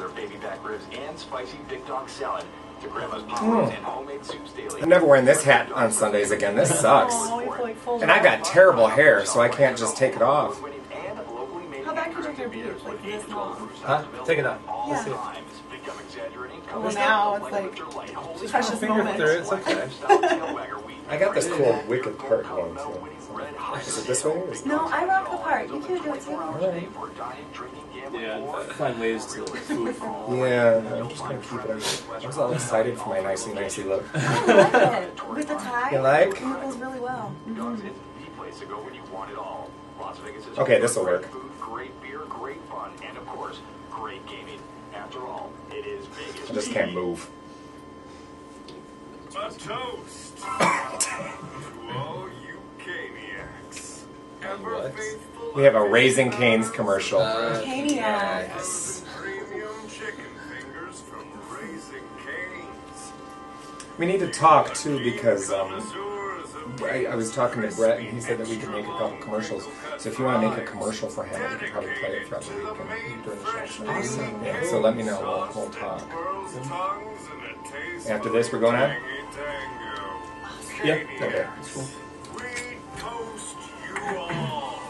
their baby back ribs and spicy big dog salad to grandma's popcorn and homemade soups daily. I'm never wearing this hat on Sundays again. This sucks. And I got terrible hair, so I can't just take it off. How bad could your hair be? Like this long? Huh? Take it off. Yeah. Well, now it's like precious moment. It's okay. I got this cool wicked part going too. Is it this way? Or is it... No, I rock the part. You can do it too. Right. Yeah, find ways to food. Yeah, I'm just gonna keep it. I was all excited for my nicey look. I like it. With the tie, You like? it goes really well. Okay, this will work. Great beer, great fun, and of course, great gaming. After all, it is Vegas. I just can't move. A toast to all you Caniacs. Ever faithful. We have a Raising Cane's commercial. Caniacs. Premium chicken fingers from Raising Cane's. We need to talk too because I was talking to Brett and he said that we could make a couple commercials. So if you want to make a commercial for him, we can probably play it throughout the week and during the show. Awesome. Yeah, so let me know. We'll talk. After this, we're going on? Yeah. Okay. We toast you all.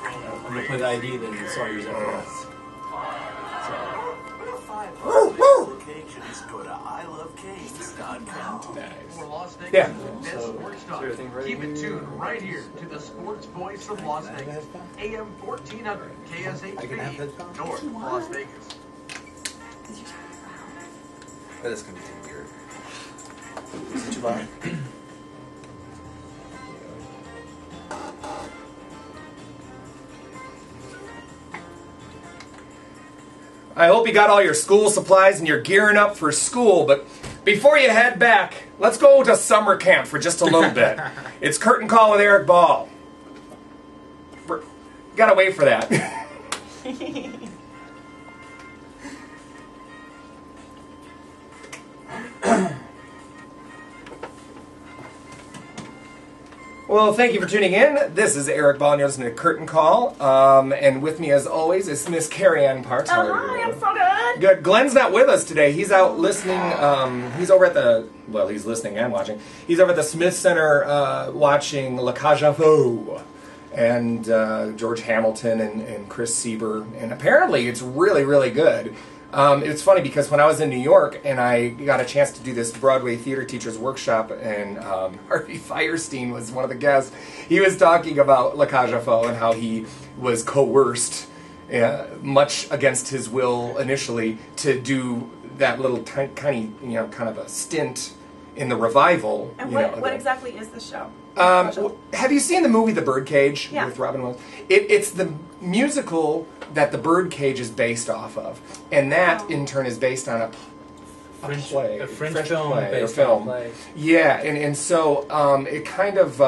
I'm gonna play the ID, then Sawyer's after us. Locations, go to ilovecanes.com. Nice. Yeah. Keep it tuned right here to the sports voice of Las Vegas, AM 1400 KSHB, North Las Vegas. But it's gonna be too weird. Is it too loud? I hope you got all your school supplies and you're gearing up for school, but before you head back, let's go to summer camp for just a little bit. It's Curtain Call with Eric Ball. Gotta wait for that. Well, thank you for tuning in. This is Eric Ball, and you're listening to Curtain Call. And with me, as always, is Miss Keriann Parks. Oh, hi, I'm so good. Good. Glenn's not with us today. He's out listening. He's over at the, well, he's listening and watching. He's over at the Smith Center watching La Cage aux Folles. And George Hamilton and Chris Sieber. And apparently it's really, really good. It's funny because when I was in New York and I got a chance to do this Broadway theater teachers workshop, and Harvey Fierstein was one of the guests, he was talking about La Cage aux Folles and how he was coerced, much against his will initially, to do that little tiny, kind of a stint in the revival. And what exactly is the show? Have you seen the movie The Birdcage with Robin Williams? It's the musical that The Birdcage is based off of, and that in turn is based on a play, a French film play, based on a play. Yeah, and so it kind of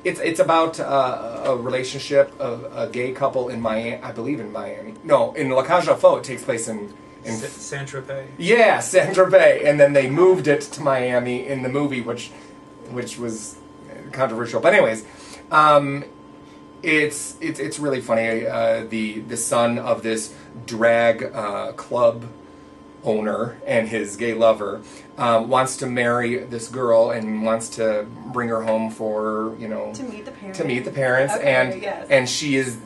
it's about a relationship of a gay couple in Miami, I believe in Miami. No, in La Cage aux Folles, it takes place in Saint-Tropez. Yeah, Saint-Tropez, and then they moved it to Miami in the movie, which was controversial. But anyways, it's really funny. The son of this drag club owner and his gay lover wants to marry this girl and wants to bring her home for to meet the parents. Okay, and she is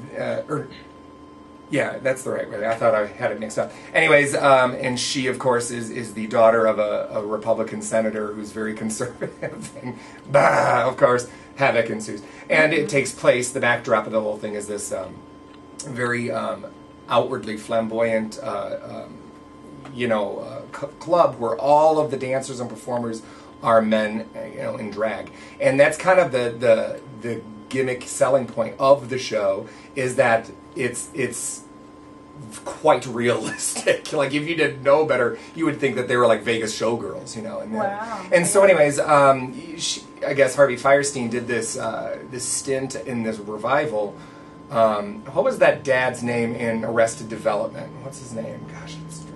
yeah, that's the right way. I thought I had it mixed up. Anyways, and she, of course, is the daughter of a Republican senator who's very conservative. And, of course, havoc ensues. And it takes place, the backdrop of the whole thing is this very outwardly flamboyant, club where all of the dancers and performers are men, in drag. And that's kind of the gimmick selling point of the show, is that it's quite realistic. Like, if you didn't know better, you would think that they were like Vegas showgirls, And wow. And so, anyways, I guess Harvey Fierstein did this stint in this revival. What was that dad's name in Arrested Development? What's his name? Gosh, it's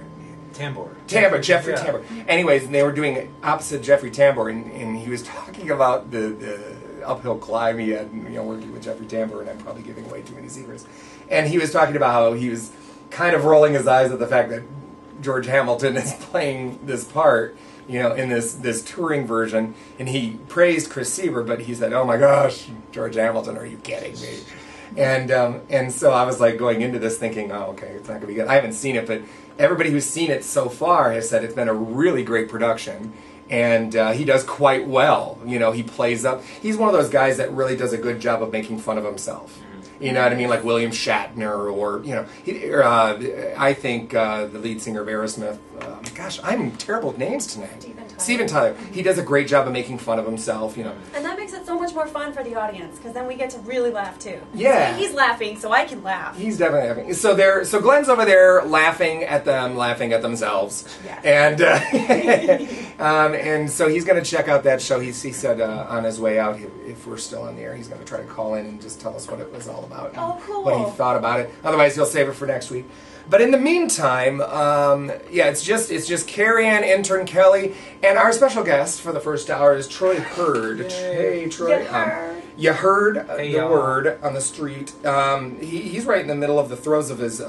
Tambor. Jeffrey Tambor. Anyways, and they were doing it opposite Jeffrey Tambor, and he was talking about the uphill climb he had, working with Jeffrey Tambor, and I'm probably giving away too many secrets. And he was talking about how he was kind of rolling his eyes at the fact that George Hamilton is playing this part, you know, in this touring version, and he praised Chris Sieber, but he said, "Oh my gosh, George Hamilton, are you kidding me?" And so I was like going into this thinking, "Oh, okay, it's not gonna be good." I haven't seen it, but everybody who's seen it so far has said it's been a really great production, and he does quite well. You know, he plays up. He's one of those guys that really does a good job of making fun of himself. You know what I mean? Like William Shatner, or, you know, I think the lead singer of Aerosmith, gosh, I'm terrible with names tonight. Steven Tyler. He does a great job of making fun of himself, you know. And that makes it so much more fun for the audience, because then we get to really laugh too. Yeah. He's laughing, so I can laugh. He's definitely laughing. So Glenn's over there laughing at them, laughing at themselves. Yeah. And so he's going to check out that show. He said on his way out, if we're still on the air, he's going to try to call in and just tell us what it was all about. Oh, cool. What he thought about it. Otherwise, he'll save it for next week. But in the meantime, it's just Keriann, intern Kelly, and our special guest for the first hour is Troy Heard. Hey, Troy. You heard the word on the street. He's right in the middle of the throes of his...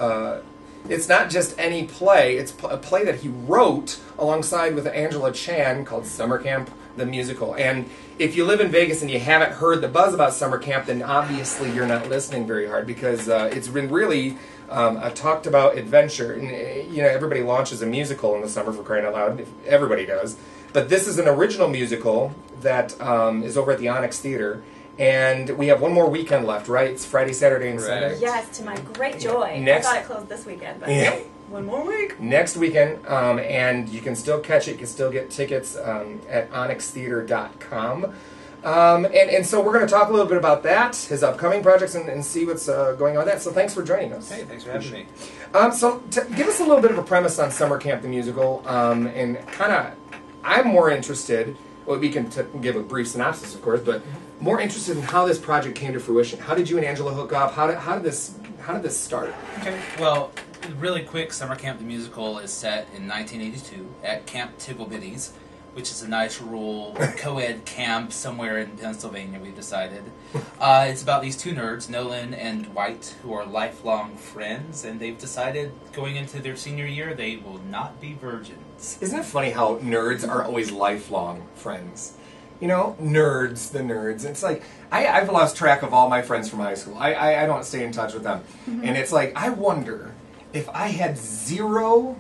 it's not just any play. It's a play that he wrote alongside with Angela Chan called Summer Camp, the musical. And if you live in Vegas and you haven't heard the buzz about Summer Camp, then obviously you're not listening very hard, because it's been really... a talked about adventure, and you know, everybody launches a musical in the summer, for crying out loud. Everybody does, but this is an original musical that is over at the Onyx Theater, and we have one more weekend left, right? It's Friday, Saturday, and Sunday. Yes, to my great joy. I thought it closed this weekend, but one more week. Next weekend, and you can still catch it. You can still get tickets at onyxtheater.com. And so we're going to talk a little bit about that, his upcoming projects, and see what's going on with that. So thanks for joining us. Hey, thanks for having me. So give us a little bit of a premise on Summer Camp the musical, and kind of, I'm more interested, well, we can give a brief synopsis, of course, but more interested in how this project came to fruition. How did you and Angela hook up? How did this start? Okay, well, really quick, Summer Camp the musical is set in 1982 at Camp Tigglebitties, which is a nice rural co-ed camp somewhere in Pennsylvania, we decided. It's about these two nerds, Nolan and Dwight, who are lifelong friends, and they've decided going into their senior year they will not be virgins. Isn't it funny how nerds are always lifelong friends? You know, the nerds. It's like, I've lost track of all my friends from high school. I don't stay in touch with them. And it's like, I wonder if I had zero...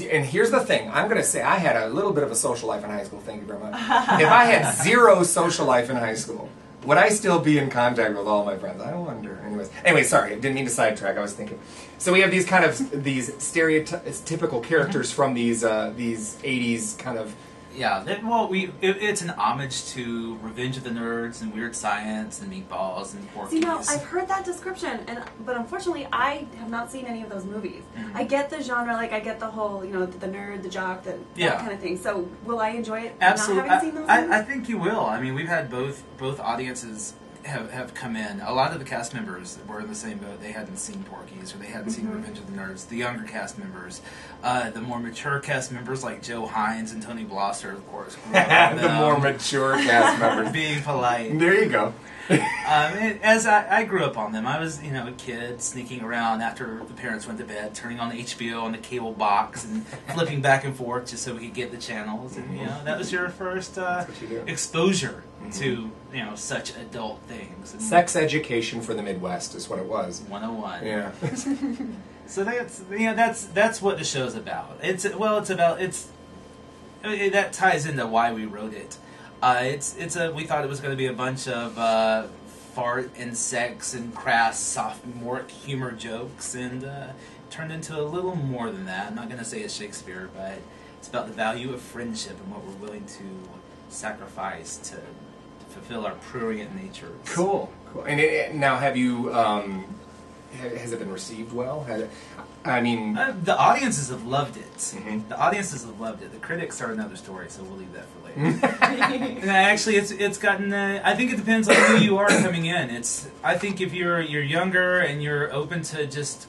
And here's the thing, I'm going to say I had a little bit of a social life in high school, thank you very much. If I had zero social life in high school, would I still be in contact with all my friends? I wonder. Anyway, sorry, I didn't mean to sidetrack, I was thinking. So we have these kind of, these stereotypical characters from these 80s kind of... Yeah, it's an homage to Revenge of the Nerds and Weird Science and Meatballs and Porky's. See, now, I've heard that description, but unfortunately I have not seen any of those movies. I get the genre, like I get the whole, you know, the nerd, the jock, that kind of thing. So will I enjoy it Absolutely. not having seen those movies? I think you will. I mean, we've had both audiences have come in. A lot of the cast members were in the same boat. They hadn't seen Porky's or they hadn't seen Revenge of the Nerds. The younger cast members. The more mature cast members like Joe Hines and Tony Blosser, of course. The more mature cast members. Being polite. There you go. As I grew up on them, I was, a kid sneaking around after the parents went to bed, turning on the HBO on the cable box and flipping back and forth just so we could get the channels. And that was your first exposure to such adult things. And sex education for the Midwest is what it was. 101. Yeah. So that's what the show's about. That ties into why we wrote it. We thought it was going to be a bunch of fart and sex and crass sophomoric humor jokes, and turned into a little more than that. I'm not going to say it's Shakespeare, but it's about the value of friendship and what we're willing to sacrifice to fulfill our prurient nature. Cool. And now, have you? Has it been received well? The audiences have loved it. Mm-hmm. The audiences have loved it. The critics are another story, so we'll leave that for later. And actually, it's gotten. I think it depends on who you are coming in. I think if you're younger and you're open to just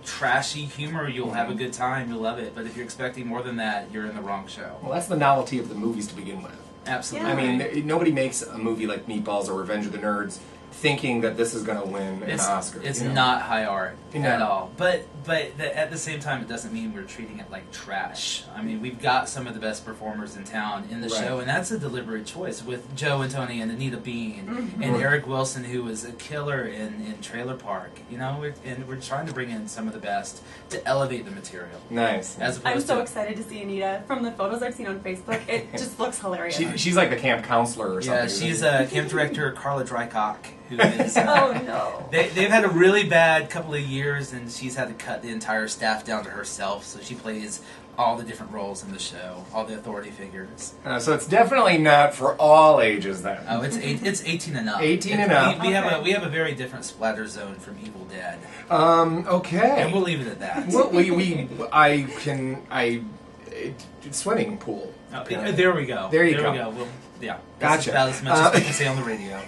trashy humor, you'll have a good time. You'll love it. But if you're expecting more than that, you're in the wrong show. Well, that's the novelty of the movies to begin with. Absolutely. I mean, nobody makes a movie like Meatballs or Revenge of the Nerds thinking that this is going to win an Oscar. It's not high art No. at all. But at the same time, it doesn't mean we're treating it like trash. I mean, we've got some of the best performers in town in the show, and that's a deliberate choice with Joe and Tony and Anita Bean and Eric Wilson, who was a killer in Trailer Park. You know, we're trying to bring in some of the best to elevate the material. Nice. I'm so excited to see Anita. From the photos I've seen on Facebook, it just looks hilarious. She's like the camp counselor or something. Yeah, she's camp director Carla Drycock, who is... oh, no. They've had a really bad couple of years, and she's had to cut the entire staff down to herself, so she plays all the different roles in the show, all the authority figures. So it's definitely not for all ages then. Oh, it's 18 and up. 18 and up. We have a very different splatter zone from Evil Dead. Okay. And we'll leave it at that. Well, swimming pool. Oh, there we go. There you go. go. Yeah. Gotcha. That's about as much as we can say on the radio.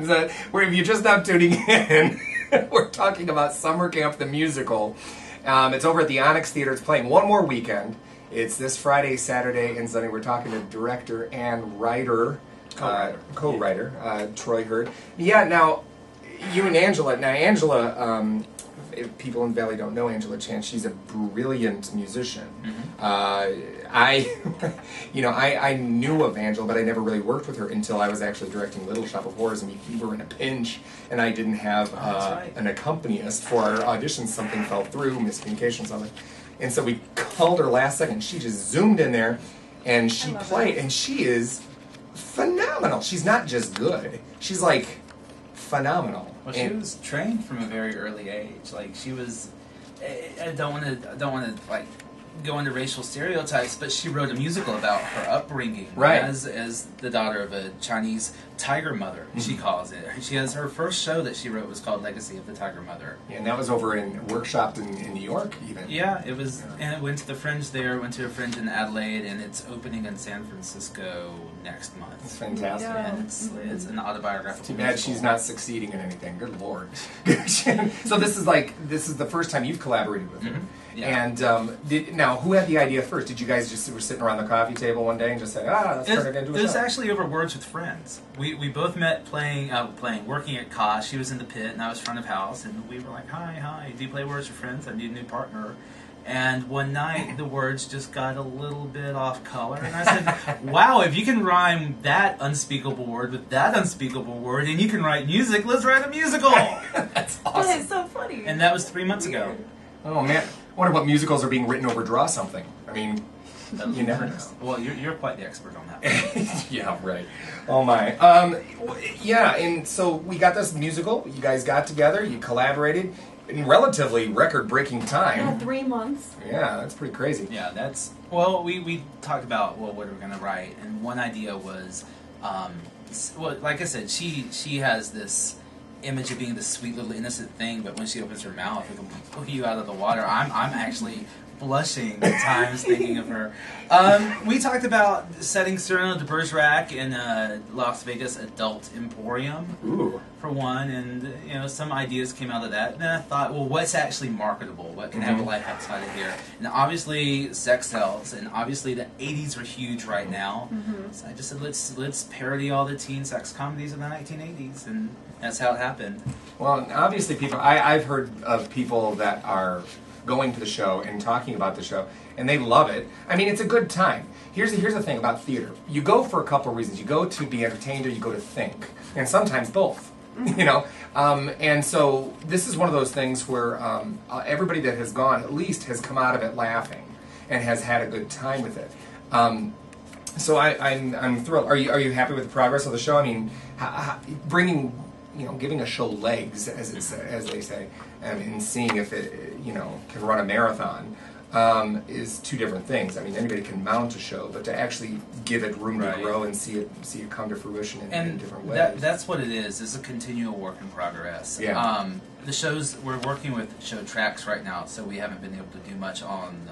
So, if you're just now tuning in, we're talking about Summer Camp the Musical. It's over at the Onyx Theater. It's playing one more weekend. It's this Friday, Saturday, and Sunday. We're talking to director and writer, co-writer, Troy Heard. Yeah, now, you and Angela. Now, Angela, if people in Valley don't know Angela Chan, she's a brilliant musician. I knew of Angela, but I never really worked with her until I was actually directing Little Shop of Horrors, and we were in a pinch, and I didn't have an accompanist for our auditions. Something fell through, miscommunication, something. And so we called her last second. She just zoomed in there, and she played, and she is phenomenal. She's not just good. She's like phenomenal. Well, she was trained from a very early age. Like, she was... I don't want to like go into racial stereotypes, but she wrote a musical about her upbringing as the daughter of a Chinese tiger mother, she calls it. She has her first show that she wrote was called Legacy of the Tiger Mother. Yeah, and that was workshopped in New York even. Yeah, it was, and it went to the Fringe there, went to a Fringe in Adelaide, and it's opening in San Francisco next month. It's fantastic. And it's an autobiographical Too bad she's not succeeding in anything. Good Lord. So this is the first time you've collaborated with her. Yeah. And now, who had the idea first? Did you guys just were sitting around the coffee table one day and just say, let's turn it into a show? It was actually over words with friends. We both met working at Kosh. She was in the pit, and I was front of house, and we were like, hi, do you play Words with Friends? I need a new partner. And one night, the words just got a little bit off color, and I said, wow, if you can rhyme that unspeakable word with that unspeakable word, and you can write music, let's write a musical! That's awesome. That is so funny. And that was 3 months ago. Oh, man. I wonder what musicals are being written over Draw Something. I mean, you never know. Well, you're quite the expert on that. Yeah, right. Oh, my. Yeah, and so we got this musical. You guys got together. You collaborated in relatively record-breaking time. Yeah, 3 months. Yeah, that's pretty crazy. Yeah, that's... Well, we talked about, what we're going to write, and one idea was... like I said, she has this image of being this sweet little innocent thing, but when she opens her mouth, it'll pull you out of the water. I'm actually blushing at times thinking of her. We talked about setting Cyrano de Bergerac in Las Vegas Adult Emporium. Ooh. For one, and some ideas came out of that. And I thought, well, what's actually marketable? What can have a life outside of here? And obviously, sex sells, and obviously the 80s are huge right now. So I just said, let's parody all the teen sex comedies of the 1980s, and that's how it happened. Well, obviously, I've heard of people that are going to the show and talking about the show, and they love it. I mean, it's a good time. Here's the thing about theater. You go for a couple of reasons. You go to be entertained, or you go to think, and sometimes both. And so this is one of those things where everybody that has gone at least has come out of it laughing and has had a good time with it. So I'm thrilled. Are you happy with the progress of the show? I mean, giving a show legs, as they say, and seeing if it can run a marathon is two different things. I mean, anybody can mount a show, but to actually give it room to grow and see it come to fruition in different ways. That's what it is. It's a continual work in progress. Yeah. the shows, we're working with show tracks right now, so we haven't been able to do much on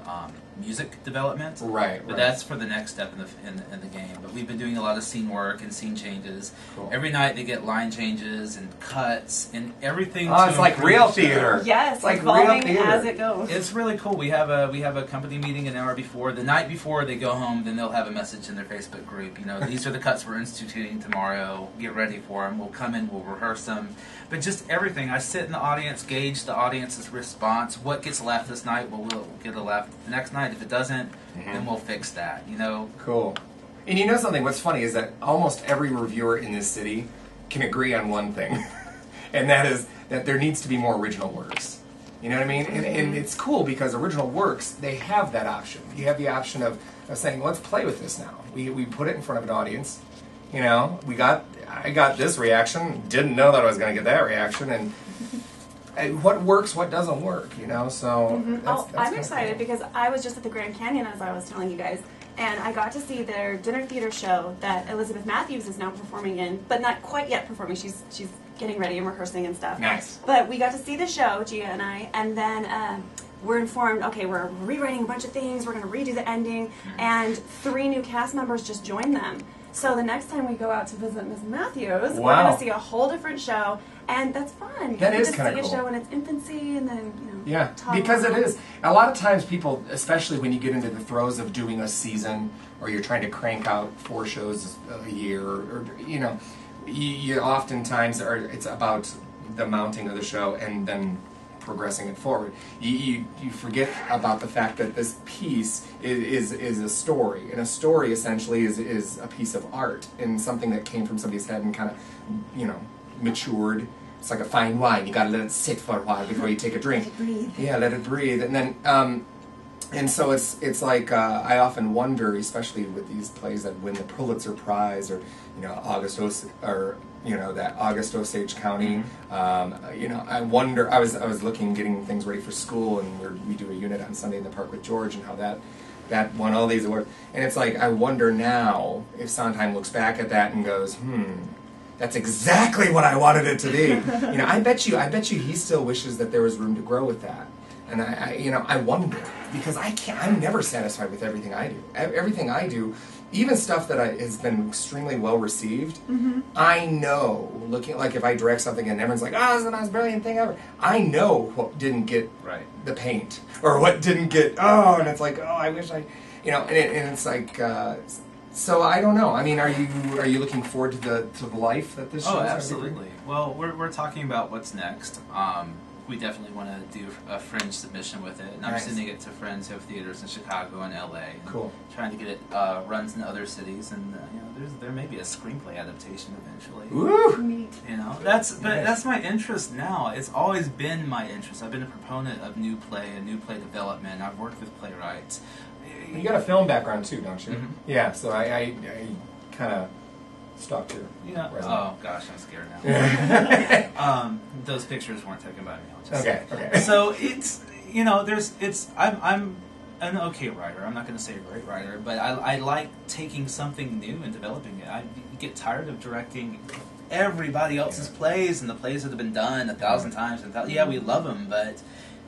music development. Right. But that's for the next step in the game. But we've been doing a lot of scene work and scene changes. Cool. Every night they get line changes and cuts and everything. Oh, it's like real theater. Yes, it's like evolving real theater as it goes. It's really cool. We have a company meeting an hour before. The night before they go home, then they'll have a message in their Facebook group. You know, these are the cuts we're instituting tomorrow. Get ready for them. We'll come in, we'll rehearse them. But just everything. I sit in the audience, gauge the audience's response. What gets left this night, we'll get a left the next night. If it doesn't, then we'll fix that. You know. Cool. And you know something? What's funny is that almost every reviewer in this city can agree on one thing, and that is that there needs to be more original works. You know what I mean? And it's cool because original works, they have that option. You have the option of saying, let's play with this now. We put it in front of an audience. You know, I got this reaction, didn't know that I was going to get that reaction, and what works, what doesn't work, you know, so that's I'm excited because I was just at the Grand Canyon, as I was telling you guys, and I got to see their dinner theater show that Elizabeth Matthews is now performing in, but not quite yet performing. She's getting ready and rehearsing and stuff. Nice. But we got to see the show, Gia and I, and then we're informed, okay, we're rewriting a bunch of things, we're going to redo the ending, and 3 new cast members just joined them. So the next time we go out to visit Ms. Matthews, we're going to see a whole different show, and that's fun. That is kind of cool. See a show in its infancy, and then talk because it is. A lot of times, people, especially when you get into the throes of doing a season, or you're trying to crank out 4 shows a year, or you know, you oftentimes it's about the mounting of the show and then progressing it forward. You forget about the fact that this piece is a story, and a story essentially is a piece of art and something that came from somebody's head and kind of matured. It's like a fine wine. You got to let it sit for a while before you take a drink. Let it breathe. Yeah, let it breathe, and then and so it's like I often wonder, especially with these plays that win the Pulitzer Prize, or August Osage County. I wonder. I was looking, getting things ready for school, and we do a unit on Sunday in the Park with George, and how that won all these awards. And it's like I wonder now if Sondheim looks back at that and goes, that's exactly what I wanted it to be. I bet you he still wishes that there was room to grow with that. And I wonder, because I'm never satisfied with everything I do. Everything I do, even stuff that has been extremely well received, I know, looking like if I direct something and everyone's like, oh, this is the most brilliant thing ever. I know what didn't get the paint, or what didn't get, and it's like, I wish I, and it's like, so I don't know. I mean, are you looking forward to the life that this show is? Oh, absolutely. Well, we're talking about what's next. We definitely want to do a Fringe submission with it, and I'm sending it to friends who have theaters in Chicago and LA. Cool. Trying to get it runs in other cities, and there may be a screenplay adaptation eventually. Woo! Neat. That's my interest now. It's always been my interest. I've been a proponent of new play development. I've worked with playwrights. You got a film background too, don't you? Mm-hmm. Yeah. So I kind of stalked your resume. Oh gosh, I'm scared now. Those pictures weren't taken by me. Okay. So I'm an okay writer. I'm not going to say a great writer, but I like taking something new and developing it. I get tired of directing everybody else's plays and the plays that have been done 1,000 times. Yeah, we love them, but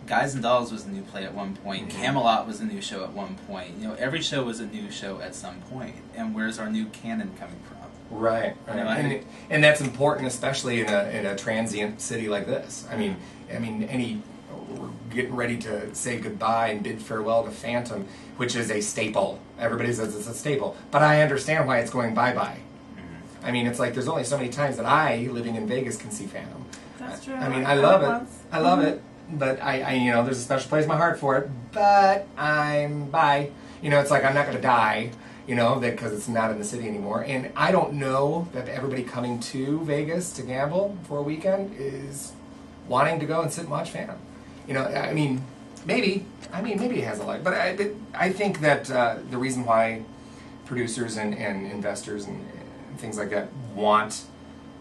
Guys and Dolls was a new play at one point. Camelot was a new show at one point. Every show was a new show at some point. And where's our new canon coming from? Right. And that's important, especially in a transient city like this. I mean, we're getting ready to say goodbye and bid farewell to Phantom, which is a staple. Everybody says it's a staple, but I understand why it's going bye-bye. I mean, it's like there's only so many times that I, living in Vegas, can see Phantom. That's true. I mean, I love it. I love it, but I there's a special place in my heart for it. But I'm bye. It's like I'm not going to die. Because it's not in the city anymore. And I don't know that everybody coming to Vegas to gamble for a weekend is wanting to go and sit and watch Phantom. Maybe it has a life. But I think that the reason why producers and investors and things like that want,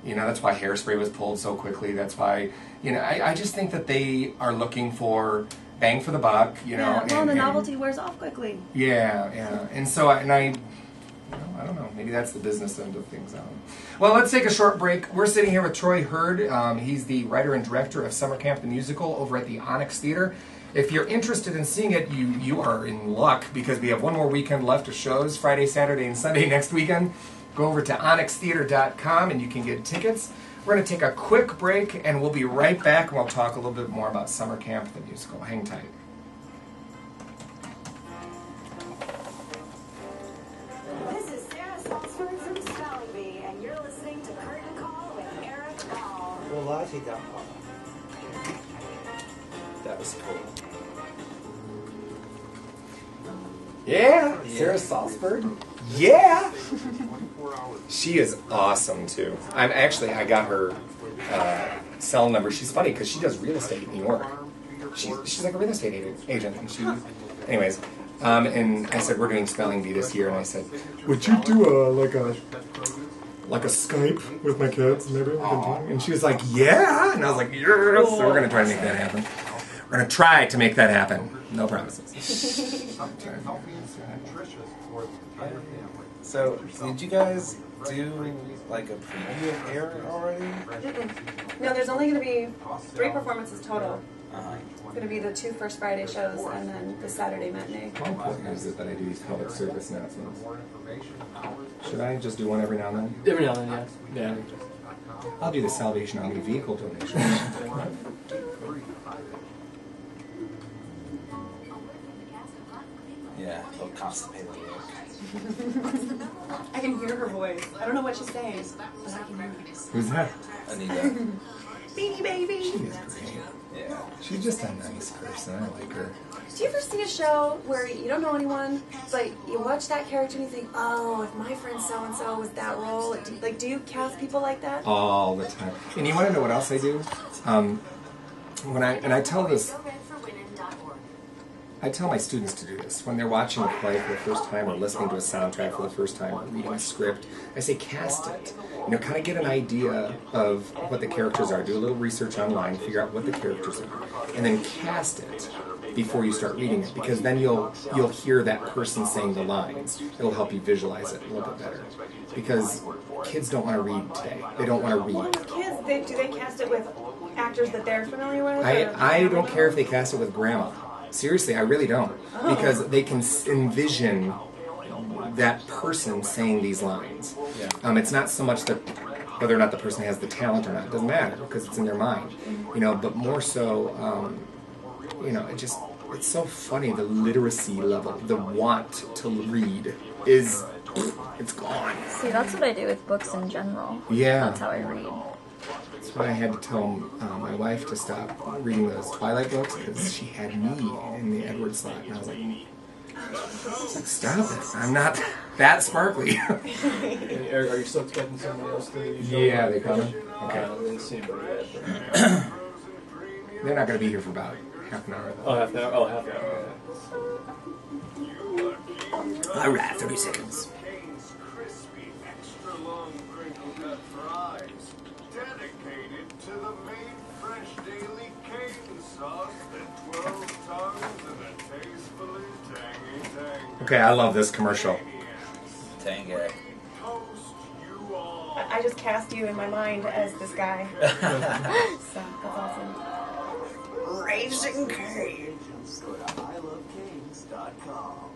that's why Hairspray was pulled so quickly. That's why, I just think that they are looking for bang for the buck, Yeah, the novelty wears off quickly. Yeah. And so, I I don't know. Maybe that's the business end of things. Well, let's take a short break. We're sitting here with Troy Heard. He's the writer and director of Summer Camp the Musical over at the Onyx Theater. If you're interested in seeing it, you are in luck because we have one more weekend left of shows, Friday, Saturday, and Sunday next weekend. Go over to onyxtheater.com and you can get tickets. We're going to take a quick break and we'll be right back and we'll talk a little bit more about Summer Camp the Musical. Hang tight. That was cool. Yeah, Sarah Salzberg. Yeah, she is awesome too. I got her cell number. She's funny because she does real estate in New York. She's like a real estate agent. And anyways, and I said we're doing spelling bee this year, and I said, would you do like a Skype with my kids, maybe? And she was like, yeah. And I was like, yes. So we're going to try to make that happen. We're going to try to make that happen. No promises. So, did you guys do like a preview of Air already? No, there's only going to be 3 performances total. It's going to be the 2 first Friday shows and then the Saturday matinee. How important is it that I do these public service announcements? Should I just do one every now and then? Every now and then, yeah. I'll do the Salvation Army vehicle donation. Yeah, they'll constipate the I can hear her voice. I don't know what she's saying, but I can hear her. Who's that? Anita. Beanie Baby! She is great. Yeah. She's just a nice person. I like her. Do you ever see a show where you don't know anyone, but you watch that character and you think, oh, if my friend so-and-so was that role, do you cast people like that? All the time. And you want to know what else I do? I tell this, I tell my students to do this. When they're watching a play for the first time or listening to a soundtrack for the first time or reading a script, I say cast it. Kind of get an idea of what the characters are. Do a little research online, figure out what the characters are, and then cast it before you start reading it, because then you'll hear that person saying the lines. It'll help you visualize it a little bit better. Because kids don't want to read today. They don't want to read. Well, with kids, do they cast it with actors that they're familiar with? I don't care if they cast it with grandma. Seriously, I really don't. Because they can envision that person saying these lines. Yeah. It's not so much that whether or not the person has the talent or not. It doesn't matter because it's in their mind. But more so, it's so funny, the literacy level, the want to read is, it's gone. See, that's what I do with books in general. Yeah. That's how I read. That's why I had to tell my wife to stop reading those Twilight books because she had me in the Edward slot. And I was like, stop it. I'm not that sparkly. Eric, are you still expecting somebody else to show Yeah, up? they coming? Okay. Didn't see anybody yet. They're not going to be here for about half an hour, though. Oh, half an hour. Oh, half an hour. All right, 30 seconds. Kane's crispy, extra long crinkle cut fries, dedicated to the made fresh daily cane sauce that 12 tongues and a tastefully tangy. Okay, I love this commercial. Tangy. Toast you all. I just cast you in my mind as this guy. So, that's awesome. Raising Canes. Go to ilovecanes.com.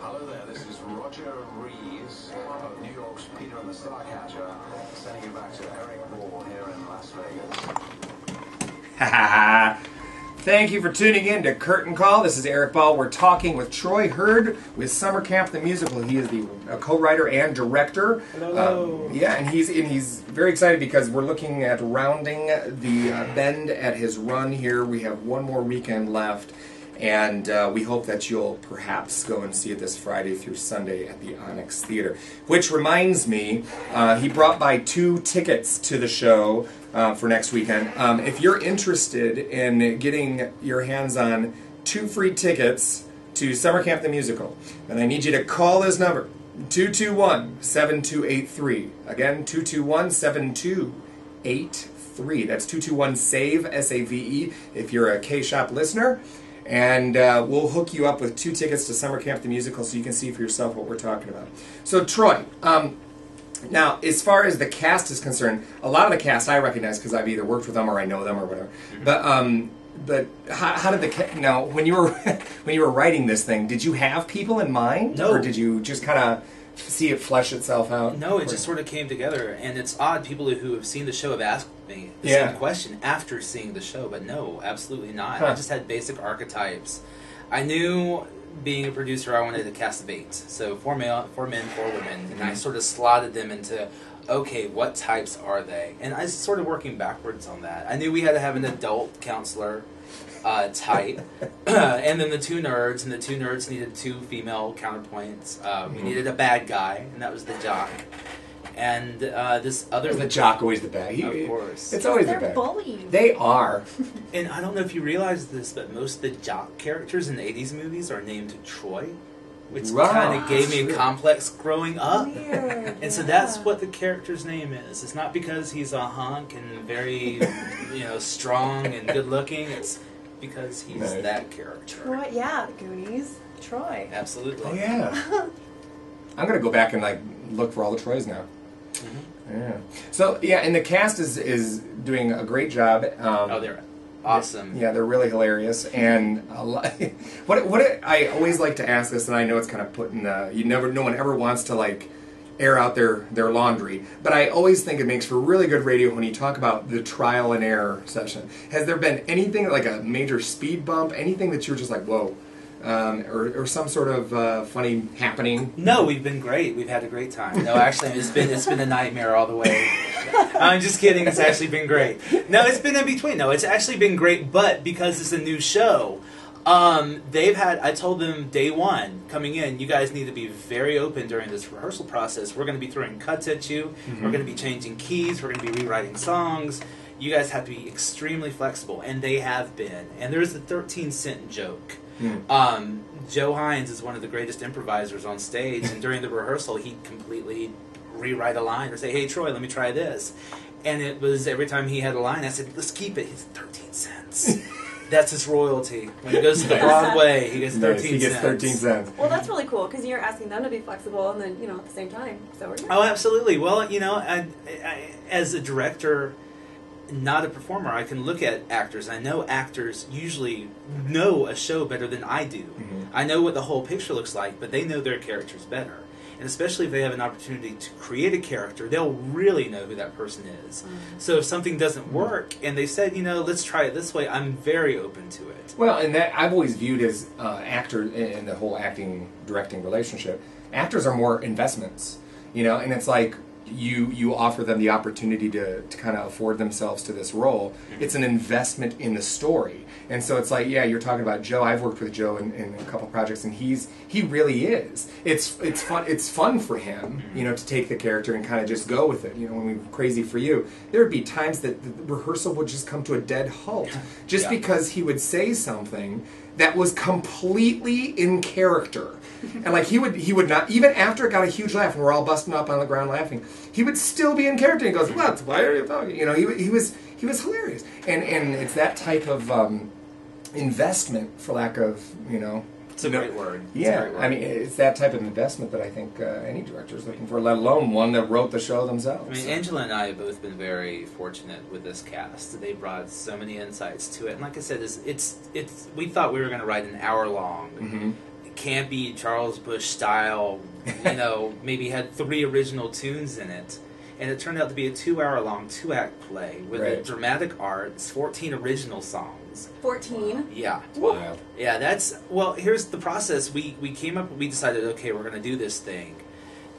Hello there, this is Roger Rees of New York's Peter and the Starcatcher, sending you back to Eric Ball here in Las Vegas. Thank you for tuning in to Curtain Call. This is Eric Ball. We're talking with Troy Heard with Summer Camp the Musical. He is the co-writer and director. Hello. And he's very excited because we're looking at rounding the bend at his run here. We have one more weekend left. And we hope that you'll perhaps go and see it this Friday through Sunday at the Onyx Theater. Which reminds me, he brought by 2 tickets to the show for next weekend. If you're interested in getting your hands on 2 free tickets to Summer Camp the Musical, then I need you to call this number, 221-7283. Again, 221-7283. That's 221-SAVE, S-A-V-E, if you're a K-Shop listener. And we'll hook you up with 2 tickets to Summer Camp the Musical so you can see for yourself what we're talking about. So, Troy, now, as far as the cast is concerned, a lot of the cast I recognize because I've either worked with them or I know them or whatever. But how did now when you were writing this thing, did you have people in mind, No. or did you just kind of see it flesh itself out? No, it just sort of came together, and it's odd. People who have seen the show have asked me the Yeah. same question after seeing the show, but no, absolutely not. Huh. I just had basic archetypes. I knew, being a producer, I wanted a cast of 8, so 4 men, 4 women, and I sort of slotted them into, okay, what types are they? And I was sort of working backwards on that. I knew we had to have an adult counselor type, and then the 2 nerds, and the 2 nerds needed 2 female counterpoints. We needed a bad guy, and that was the jock. And this other... Is the jock always the bad? Of course. It's always the They're bad. bullies. They are. And I don't know if you realize this, but most of the jock characters in the 80s movies are named Troy, which Right. kind of gave me a complex growing up. Weird. And so that's what the character's name is. It's not because he's a hunk and very, strong and good looking. It's because he's Nice. that character. Troy, yeah, the Goonies. Troy. Absolutely. Oh yeah. I'm gonna go back and look for all the Troys now. Mm-hmm. Yeah. So yeah, and the cast is doing a great job. They're awesome. Yeah, they're really hilarious. And a lot, what I always like to ask this, and I know it's kind of put in the no one ever wants to air out their laundry, but I always think it makes for really good radio when you talk about the trial and error session. Has there been anything like a major speed bump, anything that you're just like whoa? Or some sort of funny happening? No, we've been great. We've had a great time. No, actually, it's been a nightmare all the way. I'm just kidding. It's actually been great. No, it's been in between. No, it's actually been great, but because it's a new show, I told them day one coming in, you guys need to be very open during this rehearsal process. We're going to be throwing cuts at you. We're going to be changing keys. We're going to be rewriting songs. You guys have to be extremely flexible, and they have been. And there's the 13-cent joke. Joe Hines is one of the greatest improvisers on stage, and during the rehearsal, he'd completely rewrite a line or say, "Hey, Troy, let me try this." And it was every time he had a line, I said, "Let's keep it." He's 13 cents. That's his royalty. When he goes to the Broadway, he gets 13 cents. He gets 13 cents. Well, that's really cool because you're asking them to be flexible, and then at the same time, so are you. Oh, absolutely. Well, I, as a director, not a performer, I can look at actors. I know actors usually know a show better than I do. I know what the whole picture looks like, but they know their characters better. And especially if they have an opportunity to create a character, they'll really know who that person is. So if something doesn't work and they said, let's try it this way, I'm very open to it. Well, and that I've always viewed as actor in the whole acting directing relationship. Actors are more investments, and it's like you offer them the opportunity to kind of afford themselves to this role. It's an investment in the story. And so it's like, yeah, you're talking about Joe. I've worked with Joe in a couple projects, and he really is. It's fun for him, to take the character and kind of just go with it. When we were Crazy for You, there would be times that the rehearsal would just come to a dead halt just because he would say something that was completely in character. And he would not, even after it got a huge laugh and we're all busting up on the ground laughing, he would still be in character. He goes, "What? Why are you talking?" He was hilarious. And it's that type of investment, for lack of, It's a great word. Yeah, I mean, it's that type of investment that I think any director is looking for, let alone one that wrote the show themselves. I mean, Angela and I have both been very fortunate with this cast. They brought so many insights to it. And like I said, it's we thought we were going to write an hour-long, campy, Charles Busch style, maybe had 3 original tunes in it. And it turned out to be a 2-hour-long, 2-act play with a dramatic arts, 14 original songs. 14? Yeah. Wild. Yeah, here's the process. We decided, okay, we're going to do this thing.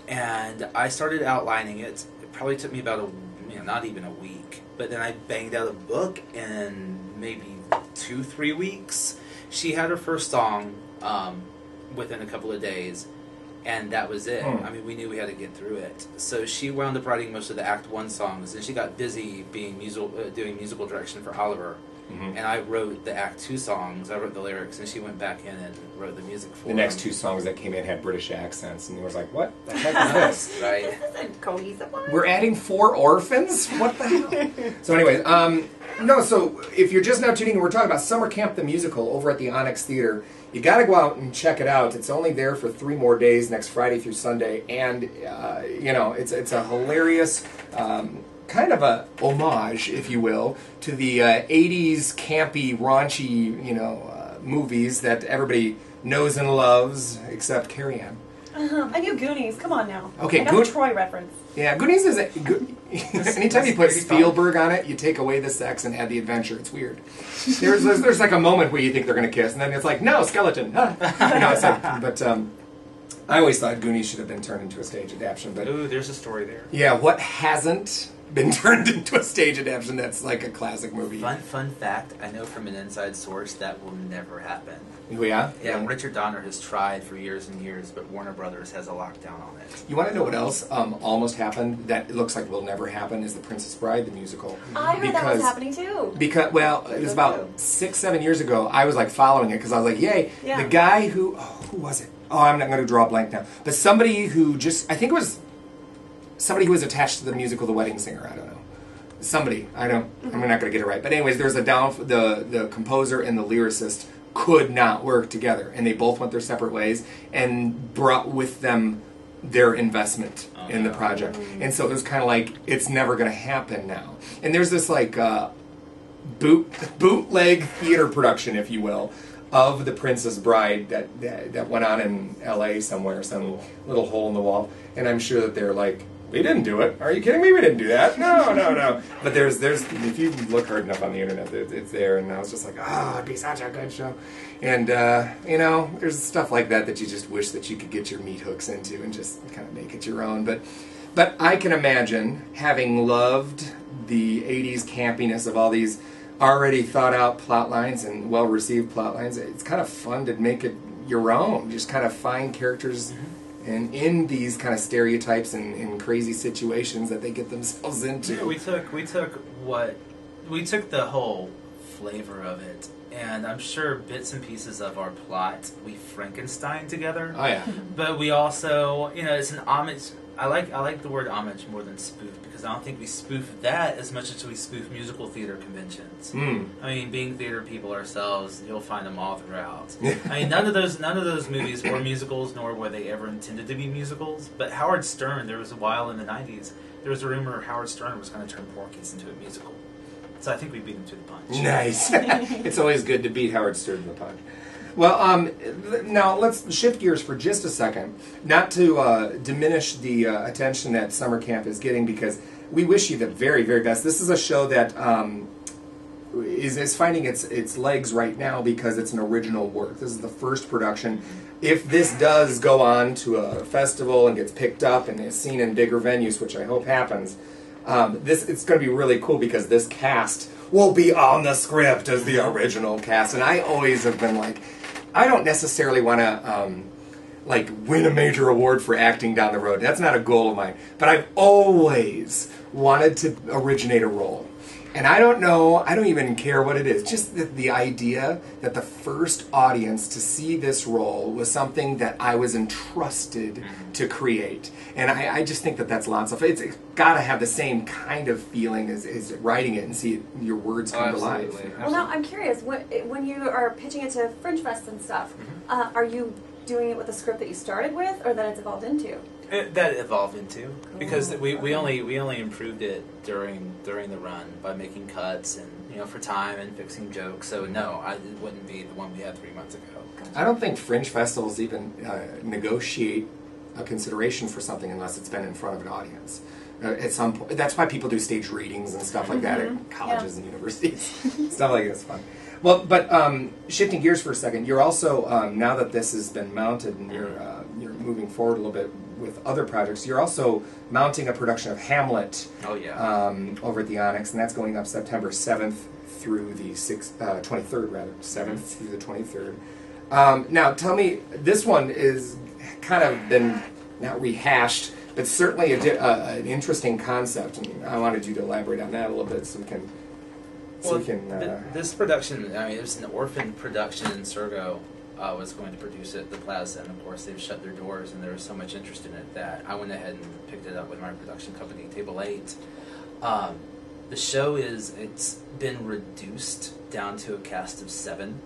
And I started outlining it. It probably took me about not even a week. But then I banged out a book in maybe 2-3 weeks. She had her first song within a couple of days. And that was it. I mean, we knew we had to get through it. So she wound up writing most of the Act 1 songs, and she got busy doing musical direction for Oliver. And I wrote the Act 2 songs. I wrote the lyrics, and she went back in and wrote the music for the next 2 songs that came in had British accents, and he was like, "What the heck is this?" Right. This isn't cohesive one. We're adding 4 orphans? What the hell? So anyways, No, so if you're just now tuning in, we're talking about Summer Camp the Musical over at the Onyx Theater. You got to go out and check it out. It's only there for 3 more days, next Friday through Sunday, and it's a hilarious kind of a homage, if you will, to the 80s campy, raunchy, movies that everybody knows and loves, except Keriann. I knew Goonies. Come on now. Okay, I got the Troy reference. Yeah, Goonies is anytime you put Spielberg on it, you take away the sex and add the adventure. It's weird. There's like a moment where you think they're going to kiss, and then it's like, no, skeleton. It's like, but I always thought Goonies should have been turned into a stage adaptation. But ooh, there's a story there. Yeah, what hasn't been turned into a stage adaptation? That's like a classic movie. Fun fact, I know from an inside source that will never happen. Oh, yeah? Yeah, Richard Donner has tried for years and years, but Warner Brothers has a lockdown on it. You want to know what else almost happened that it looks like will never happen is The Princess Bride, the musical. I heard that was happening too. Because, well, it was about 6-7 years ago. I was like following it because I was like, yay. Yeah. The guy who was it? Oh, I'm not going to draw a blank now. But somebody who I think it was somebody who was attached to the musical The Wedding Singer. I don't know. Somebody. I'm not going to get it right. But anyways, there's the composer and the lyricist could not work together, and they both went their separate ways and brought with them their investment in the project. And so it was kind of like, it's never going to happen now. And there's this like bootleg theater production, if you will, of The Princess Bride that went on in LA somewhere, some little hole in the wall. And I'm sure that they're like, we didn't do it. Are you kidding me? We didn't do that. No. But there's if you look hard enough on the internet, it's there. And I was just like, it'd be such a good show. And, there's stuff like that you just wish that you could get your meat hooks into and just kind of make it your own. But I can imagine, having loved the 80s campiness of all these already thought out plot lines and well-received plot lines, it's kind of fun to make it your own. Just kind of find characters and in these kind of stereotypes and in crazy situations that they get themselves into. Yeah, we took the whole flavor of it, and I'm sure bits and pieces of our plot we Frankenstein together. Oh yeah. But we also, it's an homage. I like the word homage more than spoof, because I don't think we spoof that as much as we spoof musical theater conventions. I mean, being theater people ourselves, you'll find them all throughout. I mean, none of those movies were musicals, nor were they ever intended to be musicals. But Howard Stern, there was a while in the 90s, there was a rumor Howard Stern was going to turn Porky's into a musical. So I think we beat him to the punch. Nice. It's always good to beat Howard Stern to the punch. Well, now let's shift gears for just a second, not to diminish the attention that summer camp is getting, because we wish you the very, very best. This is a show that is finding its legs right now because it's an original work. This is the first production. If this does go on to a festival and gets picked up and is seen in bigger venues, which I hope happens, it's going to be really cool because this cast will be on the script as the original cast. And I always have been like, I don't necessarily want to win a major award for acting down the road. That's not a goal of mine. But I've always wanted to originate a role. And I don't even care what it is. Just the idea that the first audience to see this role was something that I was entrusted to create. And I just think that that's lots of fun. It's got to have the same kind of feeling as writing it and see your words come to life. Well, now I'm curious, when you are pitching it to Fringe Fest and stuff, are you doing it with a script that you started with, or that it's evolved into? That evolved into, because we only improved it during the run by making cuts and for time and fixing jokes. So no, it wouldn't be the one we had 3 months ago. I don't think Fringe festivals even negotiate a consideration for something unless it's been in front of an audience. At some point, that's why people do stage readings and stuff like that at colleges and universities. Stuff like that's fun. Well, but shifting gears for a second, you're also now that this has been mounted and you're moving forward a little bit with other projects, you're also mounting a production of Hamlet. Oh yeah. Over at the Onyx, and that's going up September 7th through the 23rd, rather 7th through the 23rd. Now, tell me, this one is kind of been not rehashed, but certainly an interesting concept, and I wanted you to elaborate on that a little bit so we can. This production, it was an orphan production in Surgo. Was going to produce it at the Plaza, and of course they've shut their doors, and there was so much interest in it that I went ahead and picked it up with my production company, Table 8. The show it's been reduced down to a cast of 7.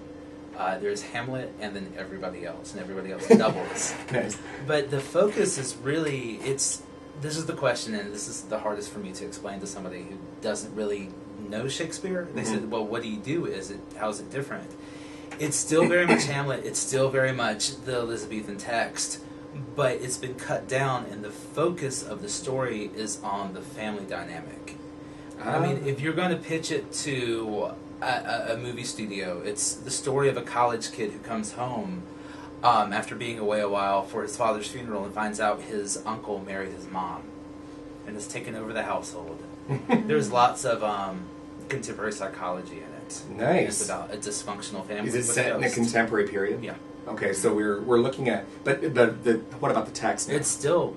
There's Hamlet and then everybody else, and everybody else doubles. Nice. But the focus is really, this is the question, and this is the hardest for me to explain to somebody who doesn't really know Shakespeare. They said, well, what do you do? How is it different? It's still very much Hamlet, it's still very much the Elizabethan text, but it's been cut down, and the focus of the story is on the family dynamic. I mean, if you're going to pitch it to a movie studio, it's the story of a college kid who comes home after being away a while for his father's funeral and finds out his uncle married his mom and has taken over the household. There's lots of contemporary psychology in it. Nice. It's about a dysfunctional family. Is it set in a contemporary period? Yeah. Okay, so we're looking at, but what about the text now? It's still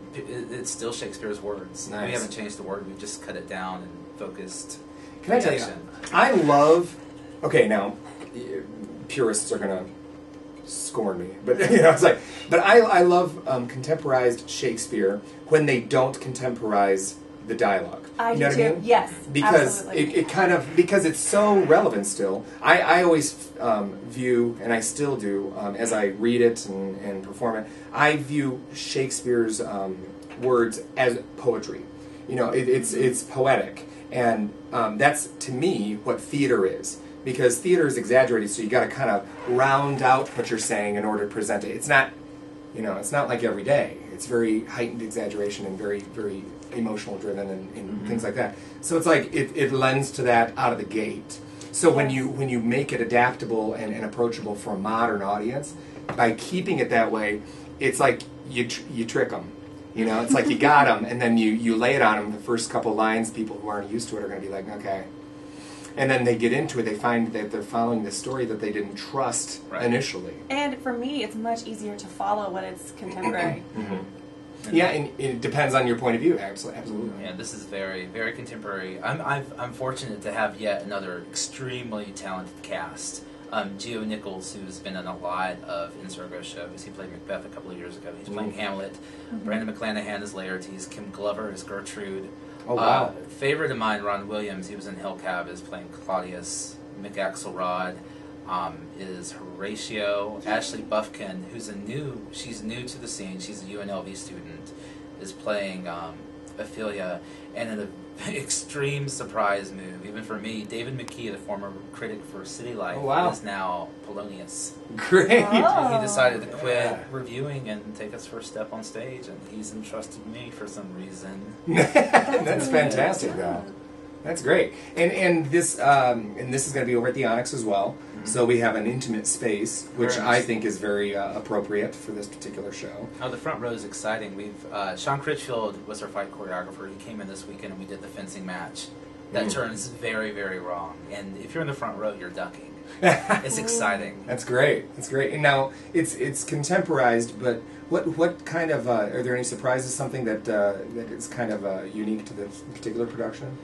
Shakespeare's words. Nice. We haven't changed the word. We've just cut it down and focused. Can I tell you, I love, okay, now, purists are going to scorn me, but it's like, but I love contemporized Shakespeare when they don't contemporize the dialogue. I you know do what I too. mean? Yes, because absolutely. it kind of, because it's so relevant still. I always view, and I still do, as I read it and perform it, I view Shakespeare's words as poetry. It's poetic. And that's, to me, what theater is. Because theater is exaggerated, so you got to kind of round out what you're saying in order to present it. It's not, it's not like every day. It's very heightened exaggeration and very, very emotional driven and things like that. So it's like it lends to that out of the gate. So when you make it adaptable and approachable for a modern audience, by keeping it that way, it's like you trick them. It's like you got them, and then you lay it on them. The first couple lines, people who aren't used to it are going to be like, okay. And then they get into it, they find that they're following this story that they didn't trust initially. And for me, it's much easier to follow when it's contemporary. Yeah, and it depends on your point of view, absolutely. Yeah, this is very, very contemporary. I'm fortunate to have yet another extremely talented cast. Geo Nichols, who's been in a lot of Insurgo shows. He played Macbeth a couple of years ago. He's playing Hamlet. Brandon McClanahan is Laertes. Kim Glover is Gertrude. Oh, wow. Favorite of mine, Ron Williams, he was in Hellcab, is playing Claudius. Mick Axelrod is Horatio. Ashley Buffkin, she's new to the scene. She's a UNLV student, is playing Ophelia. And in an extreme surprise move, even for me, David McKee, the former critic for City Life, is now Polonius. Great! He decided to quit reviewing and take his first step on stage, and he's entrusted me for some reason. That's fantastic, though. That's great. And this is going to be over at the Onyx as well. So we have an intimate space, which I think is very appropriate for this particular show. Oh, the front row is exciting. Sean Critchfield was our fight choreographer. He came in this weekend and we did the fencing match. That turns very, very wrong. And if you're in the front row, you're ducking. It's exciting. That's great. That's great. And now it's contemporized, but what kind of are there any surprises? Something that is kind of unique to this particular production?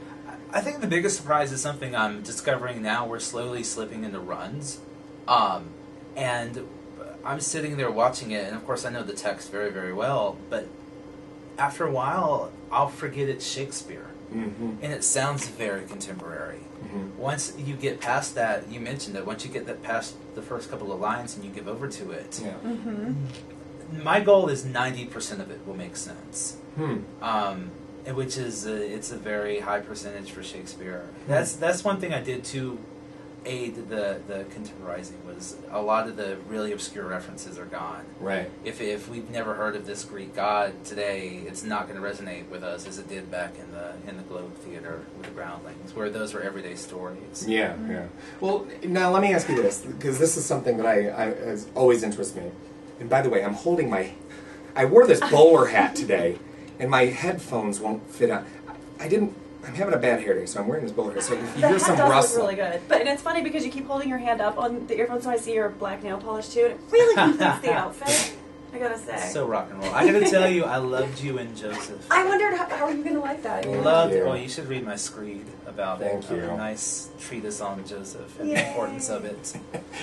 I think the biggest surprise is something I'm discovering now. We're slowly slipping into runs. And I'm sitting there watching it, and of course I know the text very, very well, but after a while, I'll forget it's Shakespeare. And it sounds very contemporary. Once you get past that, you mentioned it, once you get that past the first couple of lines and you give over to it, my goal is 90% of it will make sense. Which is it's a very high percentage for Shakespeare. That's one thing I did to aid the contemporizing, was a lot of the really obscure references are gone. Right. If we've never heard of this Greek god today, it's not going to resonate with us as it did back in the Globe Theater with the Groundlings, where those were everyday stories. Yeah. Well, now let me ask you this, because this is something that has always interested me. And by the way, I wore this bowler hat today. And my headphones won't fit on. I'm having a bad hair day, so I'm wearing this bowler hat. So if you hear some does rustling. look really good. But it's funny because you keep holding your hand up on the earphones, so I see your black nail polish too. And it really completes the outfit, I gotta say. So rock and roll. I gotta tell you, I loved you and Joseph. I wondered how are you gonna like that? Loved it. Well, you should read my screed about Thank you. A nice treatise on Joseph and the importance of it.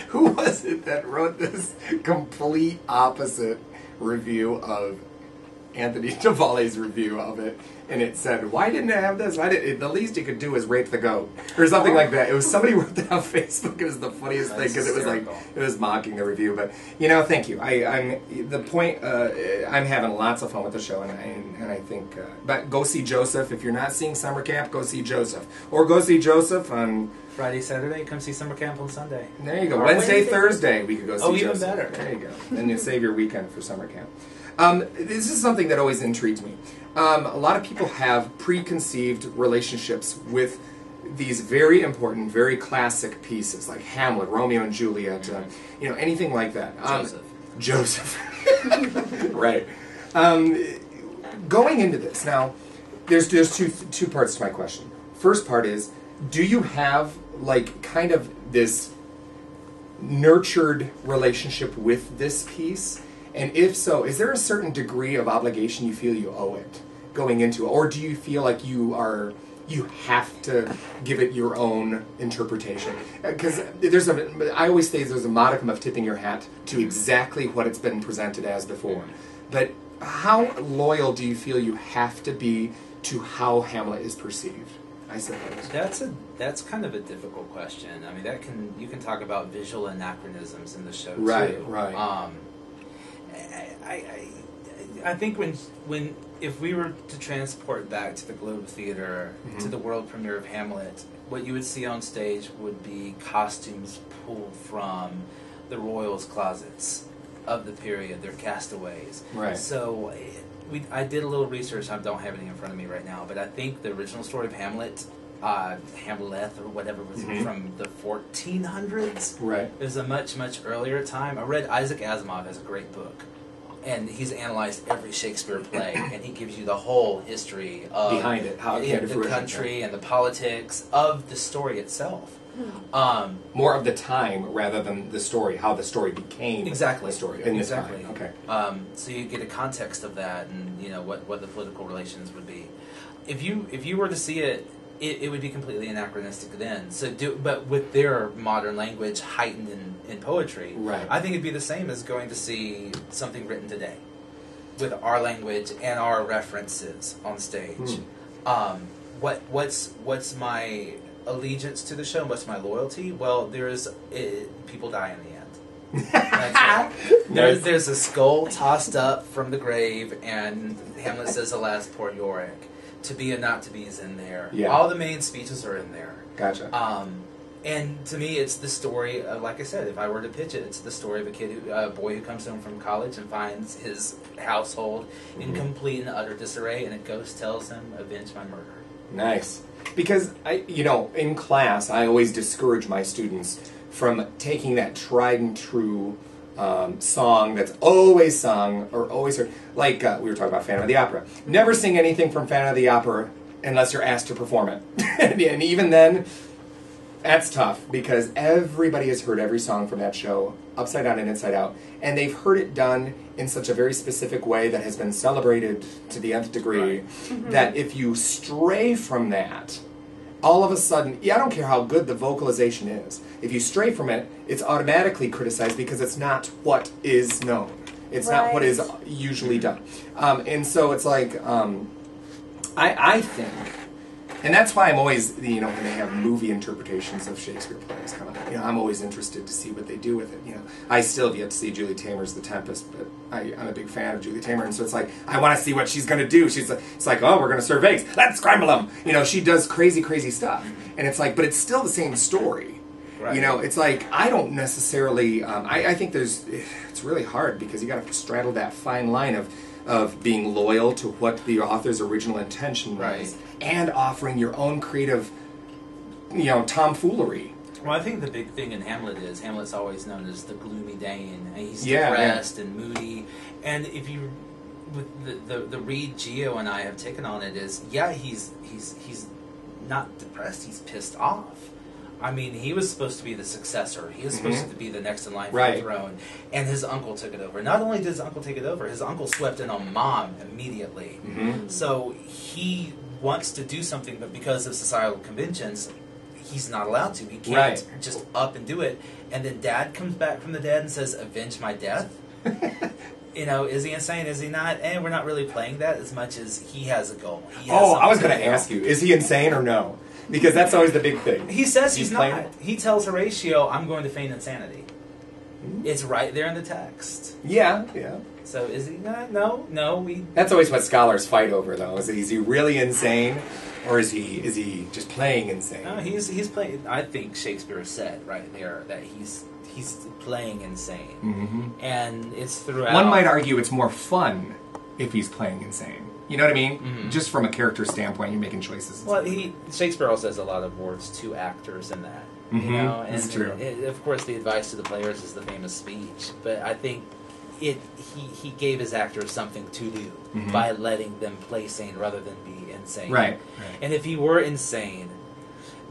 Who was it that wrote this complete opposite review of Anthony Tavalle's review of it, and it said, "Why didn't it have this? The least you could do is rape the goat," or something like that. It was somebody wrote that on Facebook. It was the funniest thing because it was like it was mocking the review. But thank you. I'm the point. I'm having lots of fun with the show, and I think. But go see Joseph if you're not seeing Summer Camp. Go see Joseph, or go see Joseph on Friday, Saturday. Come see Summer Camp on Sunday. There you go. Wednesday, Thursday. We could go see. Oh, Joseph. even better. There you go. Then you save your weekend for Summer Camp. This is something that always intrigues me. A lot of people have preconceived relationships with these very important, very classic pieces like Hamlet, Romeo and Juliet, anything like that. Joseph. Right. Going into this now, there's two parts to my question. First part is, do you have like kind of this nurtured relationship with this piece? And if so, is there a certain degree of obligation you feel you owe it going into it? Or do you feel like you have to give it your own interpretation? Because I always say there's a modicum of tipping your hat to exactly what it's been presented as before. But how loyal do you feel you have to be to how Hamlet is perceived? I suppose. That's kind of a difficult question. I mean, you can talk about visual anachronisms in the show too. Right. I think if we were to transport back to the Globe Theater, to the world premiere of Hamlet, what you would see on stage would be costumes pulled from the royals' closets of the period. They're castaways. Right. So I did a little research. I don't have anything in front of me right now, but I think the original story of Hamlet, Hamlet or whatever, was from the 1400s. Right. It was a much, much earlier time. I read Isaac Asimov has a great book, and he's analyzed every Shakespeare play, and he gives you the whole history of behind it, how it came to the fruition, country and the politics of the story itself. More of the time rather than the story, how the story became exactly the story in this exactly. time. Okay. So you get a context of that, and what the political relations would be. If you were to see it, it would be completely anachronistic then. But with their modern language heightened in poetry, right. I think it'd be the same as going to see something written today, with our language and our references on stage. What's my allegiance to the show? What's my loyalty? Well, people die in the end. That's right. There's a skull tossed up from the grave, and Hamlet says, "Alas, poor Yorick." To be and not to be is in there. Yeah. All the main speeches are in there. Gotcha. And to me, it's the story of, like I said, if I were to pitch it, it's the story of a boy who comes home from college and finds his household in complete and utter disarray, and a ghost tells him, "Avenge my murder." Nice. Because in class, I always discourage my students from taking that tried and true song that's always sung or always heard. Like we were talking about Phantom of the Opera. Never sing anything from Phantom of the Opera unless you're asked to perform it. And even then, that's tough because everybody has heard every song from that show, upside down and inside out, and they've heard it done in such a very specific way that has been celebrated to the nth degree, that if you stray from that, all of a sudden, I don't care how good the vocalization is, if you stray from it, it's automatically criticized because it's not what is known. It's not what is usually done. And so it's like, I think, and that's why I'm always, when they have movie interpretations of Shakespeare plays come out, I'm always interested to see what they do with it. I still have yet to see Julie Taymor's The Tempest, but I'm a big fan of Julie Taymor, and so it's like, I want to see what she's going to do. It's like, oh, we're going to serve eggs. Let's scramble them. She does crazy, crazy stuff. And it's like, but it's still the same story. Right. It's like, I don't necessarily, I think it's really hard because you got to straddle that fine line of being loyal to what the author's original intention was, and offering your own creative, tomfoolery. Well, I think the big thing in Hamlet is Hamlet's always known as the gloomy Dane. He's depressed and moody. And if you, with the read Gio and I have taken on it is, he's not depressed. He's pissed off. I mean, he was supposed to be the successor. He was supposed to be the next in line for the throne. And his uncle took it over. Not only did his uncle take it over, his uncle swept in on Mom immediately. So he wants to do something, but because of societal conventions, he's not allowed to. He can't just up and do it. And then Dad comes back from the dead and says, "Avenge my death." You know, is he insane? Is he not? And we're not really playing that as much as he has a goal. I was going to ask you, is he insane or no? Because that's always the big thing. He says he's not. He tells Horatio, I'm going to feign insanity. It's right there in the text. Yeah. So is he not? No. That's always what scholars fight over, though. Is he really insane, or is he just playing insane? No, he's playing. I think Shakespeare said right there that he's playing insane, and it's throughout. One might argue it's more fun if he's playing insane. You know what I mean? Just from a character standpoint, you're making choices. Well, Shakespeare also has a lot of words to actors in that. You know, and that's true. Of course, the advice to the players is the famous speech, but I think he gave his actors something to do by letting them play sane rather than be insane. Right. And if he were insane,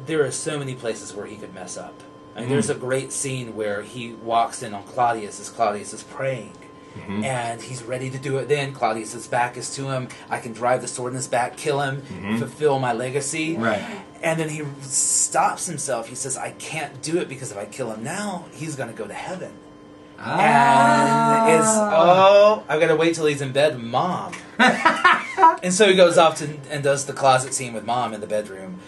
there are so many places where he could mess up. I mean, there's a great scene where he walks in on Claudius as Claudius is praying. And he's ready to do it then. Claudius's back is to him. I can drive the sword in his back, kill him, fulfill my legacy. Right. And then he stops himself. He says, I can't do it because if I kill him now, he's going to go to heaven. And it's, I've got to wait till he's in bed with Mom. And so he goes off and does the closet scene with Mom in the bedroom.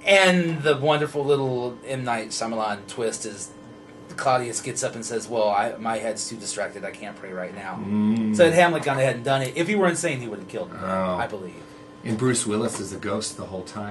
And the wonderful little M. Night Shyamalan twist is Claudius gets up and says, well, my head's too distracted. I can't pray right now. So had Hamlet gone ahead and done it, if he were insane, he would have killed him, I believe. And Bruce Willis is a ghost the whole time.